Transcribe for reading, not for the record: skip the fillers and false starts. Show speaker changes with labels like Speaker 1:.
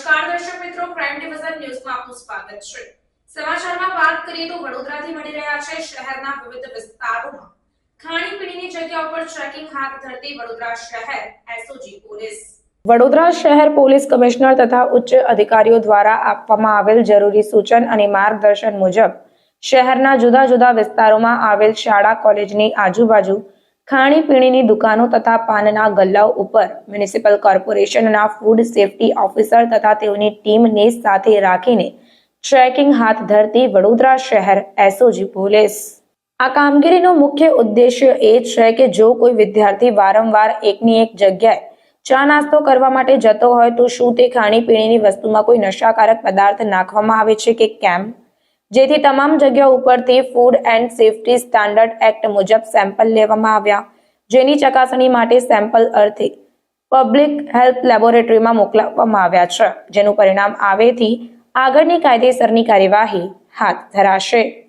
Speaker 1: નમસ્કાર દર્શક મિત્રો, ક્રાઇમ ડિવિઝન ન્યૂઝમાં આપનું સ્વાગત છે। સમાચારમાં વાત કરીએ તો વડોદરાથી મળી રહ્યા છે શહેરના વિવિધ વિસ્તારોમાં ખાણીપીણીની જગ્યાઓ પર ચેકિંગ હાથ ધરતી વડોદરા શહેર એસઓજી પોલીસ। વડોદરા શહેર પોલીસ કમિશનર તથા ઉચ્ચ અધિકારીઓ દ્વારા આપવામાં આવેલ જરૂરી સૂચન અને માર્ગદર્શન મુજબ શહેરના જુદા જુદા વિસ્તારોમાં આવેલ શાળા કોલેજની આજુબાજુ ખાણીપીણીની દુકાનો તથા પાનના ગલ્લાઓ ઉપર મ્યુનિસિપલ કોર્પોરેશનના ફૂડ સેફ્ટી ઓફિસર તથા તેઓની ટીમને સાથે રાખીને ચેકિંગ હાથ ધરતી વડોદરા શહેર એસઓજી પોલીસ। આ કામગીરીનો મુખ્ય ઉદ્દેશ્ય એ છે કે જો કોઈ વિદ્યાર્થી વારંવાર એકની એક જગ્યાએ ચા નાસ્તો કરવા માટે જતો હોય તો શું તે ખાણીપીણીની વસ્તુમાં કોઈ નશાકારક પદાર્થ નાખવામાં આવે છે કે કેમ, જેથી તમામ જગ્યાઓ ઉપરથી food and safety standard act મુજબ સેમ્પલ લેવામાં આવ્યા, જેની ચકાસણી માટે સેમ્પલ અર્થે પબ્લિક હેલ્થ લેબોરેટરીમાં મોકલવામાં આવ્યા છે, જેનું પરિણામ આવેથી આગળની કાયદેસરની કાર્યવાહી હાથ ધરાશે।